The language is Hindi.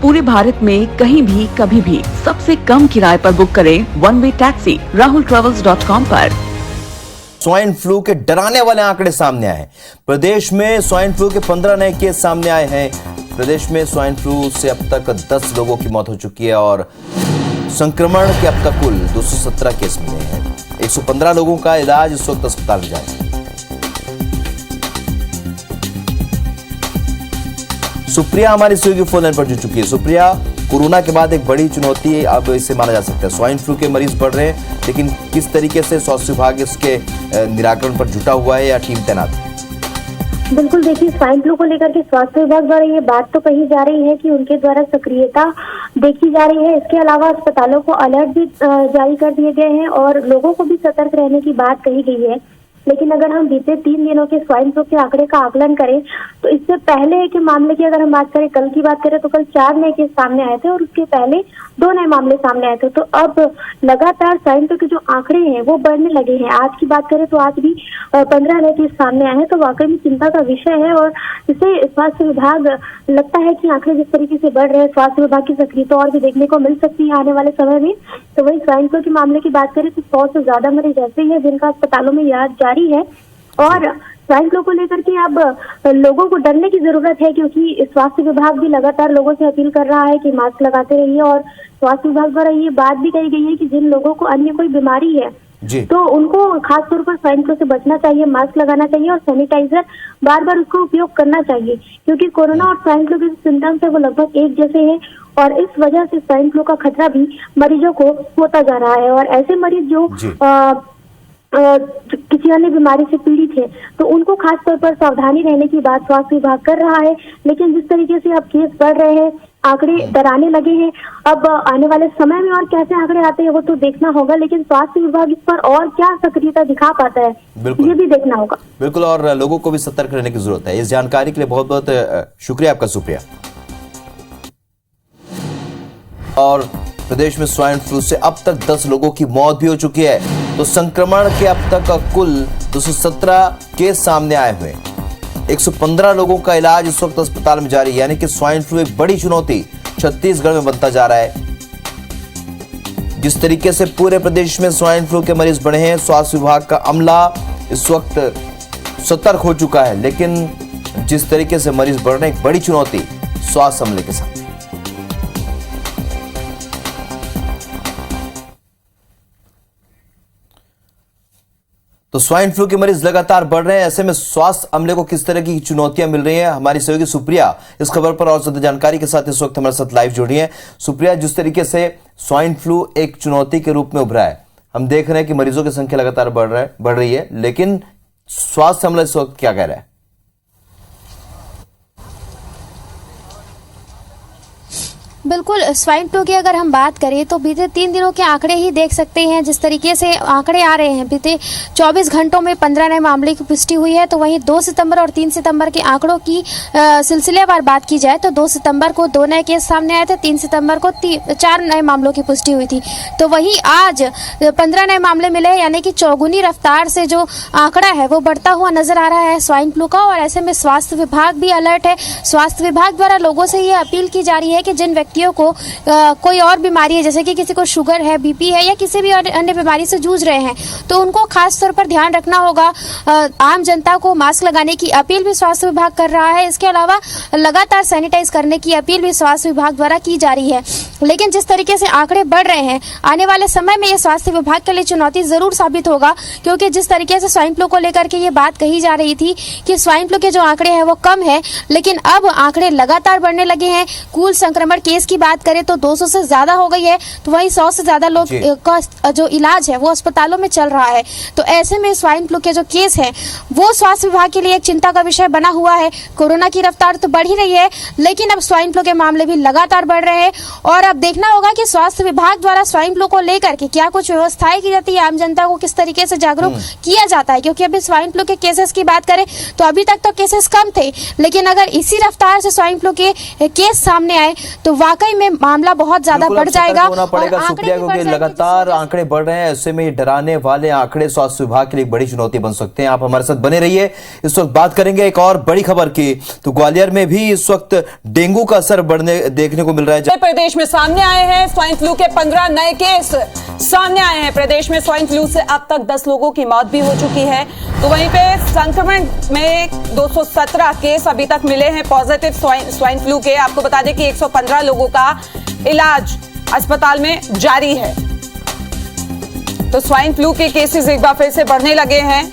पूरे भारत में कहीं भी कभी भी सबसे कम किराए पर बुक करें वन वे टैक्सी rahultravels.com पर। स्वाइन फ्लू के डराने वाले आंकड़े सामने आए। प्रदेश में स्वाइन फ्लू के 15 नए केस सामने आए हैं। प्रदेश में स्वाइन फ्लू से अब तक 10 लोगों की मौत हो चुकी है और संक्रमण के अब तक कुल 217 केस मिले हैं। 115 लोगों का इलाज इस वक्त अस्पताल में जारी है। सुप्रिया हमारी सहयोगी फोन लाइन पर जुड़ चुकी है। सुप्रिया, कोरोना के बाद एक बड़ी चुनौती अब इसे माना जा सकता है। स्वाइन फ्लू के मरीज बढ़ रहे हैं, लेकिन किस तरीके से स्वास्थ्य विभाग इसके निराकरण पर जुटा हुआ है या टीम तैनात है? बिल्कुल, देखिए, स्वाइन फ्लू को लेकर के स्वास्थ्य विभाग द्वारा ये बात तो कही जा रही है कि उनके द्वारा सक्रियता देखी जा रही है। इसके अलावा अस्पतालों को अलर्ट भी जारी कर दिए गए हैं और लोगों को भी सतर्क रहने की बात कही गई है। लेकिन अगर हम बीते 3 दिनों के स्वाइन फ्लू के आंकड़े का आकलन करें तो इससे पहले के मामले की अगर हम बात करें, कल की बात करें तो कल 4 नए केस सामने आए थे और उसके पहले 2 नए मामले सामने आए थे। तो अब लगातार स्वाइन फ्लू के जो आंकड़े हैं वो बढ़ने लगे हैं। आज की बात करें तो आज भी 15 नए केस सामने आए हैं, तो वाकई में चिंता का विषय है और इसे स्वास्थ्य विभाग लगता है कि आंकड़े जिस तरीके से बढ़ रहे हैं, स्वास्थ्य विभाग की सक्रियता और भी देखने को मिल सकती है आने वाले समय में। तो वही स्वाइन फ्लू के मामले की बात करें तो 100 से ज्यादा मरीज ऐसे ही है जिनका अस्पतालों में इलाज जारी है और स्वाइन फ्लू को लेकर के अब लोगों को डरने की जरूरत है, क्योंकि स्वास्थ्य विभाग भी लगातार लोगों से अपील कर रहा है कि मास्क लगाते रहिए और स्वास्थ्य विभाग द्वारा ये बात भी कही गई है कि जिन लोगों को अन्य कोई बीमारी है तो उनको खास तौर पर स्वाइन फ्लू से बचना चाहिए, मास्क लगाना चाहिए और सैनिटाइजर बार बार उसका उपयोग करना चाहिए, क्योंकि कोरोना और स्वाइन फ्लू के सिम्टम्स है वो लगभग एक जैसे हैं और इस वजह से स्वाइन फ्लू का खतरा भी मरीजों को होता जा रहा है। और ऐसे मरीज जो किसी अन्य बीमारी से पीड़ित है तो उनको खास तौर पर सावधानी रहने की बात स्वास्थ्य विभाग कर रहा है। लेकिन जिस तरीके से अब केस बढ़ रहे हैं, आंकड़े डराने लगे हैं, अब आने वाले समय में और कैसे आंकड़े आते हैं वो तो देखना होगा, लेकिन स्वास्थ्य विभाग इस पर और क्या सक्रियता दिखा पाता है ये भी देखना होगा। बिल्कुल, और लोगों को भी सतर्क रहने की जरूरत है। इस जानकारी के लिए बहुत बहुत शुक्रिया आपका सुप्रिया। और प्रदेश में स्वाइन फ्लू से अब तक 10 लोगों की मौत भी हो चुकी है, तो संक्रमण के अब तक कुल 217 केस सामने आए हुए। 115 लोगों का इलाज इस वक्त अस्पताल में जारी है, यानी कि स्वाइन फ्लू एक बड़ी चुनौती छत्तीसगढ़ में बनता जा रहा है। जिस तरीके से पूरे प्रदेश में स्वाइन फ्लू के मरीज बढ़े हैं, स्वास्थ्य विभाग का अमला इस वक्त सतर्क हो चुका है, लेकिन जिस तरीके से मरीज बढ़ रहे हैं, एक बड़ी चुनौती स्वास्थ्य अमले के साथ। तो स्वाइन फ्लू के मरीज लगातार बढ़ रहे हैं, ऐसे में स्वास्थ्य अमले को किस तरह की चुनौतियां मिल रही हैं? हमारी सहयोगी सुप्रिया इस खबर पर और ज्यादा जानकारी के साथ इस वक्त हमारे साथ लाइव जुड़ी है। सुप्रिया, जिस तरीके से स्वाइन फ्लू एक चुनौती के रूप में उभरा है, हम देख रहे हैं कि मरीजों की संख्या लगातार बढ़ रही है, लेकिन स्वास्थ्य अमला इस वक्त क्या कह रहा है? बिल्कुल, स्वाइन फ्लू की अगर हम बात करें तो बीते 3 दिनों के आंकड़े ही देख सकते हैं। जिस तरीके से आंकड़े आ रहे हैं, बीते 24 घंटों में 15 नए मामले की पुष्टि हुई है। तो वहीं 2 सितंबर और 3 सितंबर के आंकड़ों की सिलसिलेवार बात की जाए तो 2 सितंबर को 2 नए केस सामने आए थे, 3 सितंबर को 4 नए मामलों की पुष्टि हुई थी। तो वहीं आज 15 नए मामले मिले, यानी कि चौगुनी रफ्तार से जो आंकड़ा है वो बढ़ता हुआ नजर आ रहा है स्वाइन फ्लू का। और ऐसे में स्वास्थ्य विभाग भी अलर्ट है। स्वास्थ्य विभाग द्वारा लोगों से ये अपील की जा रही है कि जिन व्यक्तियों को कोई और बीमारी है, जैसे कि किसी को शुगर है, बीपी है या किसी भी अन्य बीमारी से जूझ रहे हैं, तो उनको खास तौर पर ध्यान रखना होगा। आम जनता को मास्क लगाने की अपील भी स्वास्थ्य विभाग कर रहा है। इसके अलावा लगातार सैनिटाइज करने की अपील भी स्वास्थ्य विभाग द्वारा की जा रही है। लेकिन जिस तरीके से आंकड़े बढ़ रहे हैं, आने वाले समय में ये स्वास्थ्य विभाग के लिए चुनौती जरूर साबित होगा, क्योंकि जिस तरीके से स्वाइन फ्लू को लेकर के ये बात कही जा रही थी कि स्वाइन फ्लू के जो आंकड़े हैं वो कम है, लेकिन अब आंकड़े लगातार बढ़ने लगे हैं। कुल संक्रमण केस की बात करें तो 200 से ज्यादा हो गई है, तो वही 100 से ज्यादा लोग का जो इलाज है वो अस्पतालों में चल रहा है। तो ऐसे में स्वाइन फ्लू के जो केस है वो स्वास्थ्य विभाग के लिए एक चिंता का विषय बना हुआ है। कोरोना की रफ्तार तो बढ़ ही रही है, लेकिन अब स्वाइन फ्लू के मामले भी लगातार बढ़ रहे हैं और अब देखना होगा कि स्वास्थ्य विभाग द्वारा स्वाइन फ्लू को लेकर के क्या कुछ व्यवस्थाएं की जाती है, आम जनता को किस तरीके से जागरूक किया जाता है। क्योंकि अभी स्वाइन फ्लू के केसेस की बात करें तो अभी तक तो केसेस कम थे, लेकिन अगर इसी रफ्तार से स्वाइन फ्लू के केस सामने आए तो वाकई में मामला बहुत ज्यादा बढ़ जाएगा होना पड़ेगा सुप्रिया, क्योंकि लगातार आंकड़े बढ़ रहे हैं। ऐसे में ये डराने वाले आंकड़े स्वास्थ्य विभाग के लिए बड़ी चुनौती बन सकते हैं। आप हमारे साथ बने रहिए। इस वक्त बात करेंगे एक और बड़ी खबर की। तो ग्वालियर में भी इस वक्त डेंगू का असर बढ़ने देखने को मिल रहा है। प्रदेश में सामने आए हैं स्वाइन फ्लू के 15 नए केस सामने आए हैं। प्रदेश में स्वाइन फ्लू से अब तक 10 लोगों की मौत भी हो चुकी है। तो वहीं पे संक्रमण में 217 केस अभी तक मिले हैं पॉजिटिव स्वाइन फ्लू के। आपको बता दें कि 115 लोगों का इलाज अस्पताल में जारी है। तो स्वाइन फ्लू के केसेस एक बार फिर से बढ़ने लगे हैं।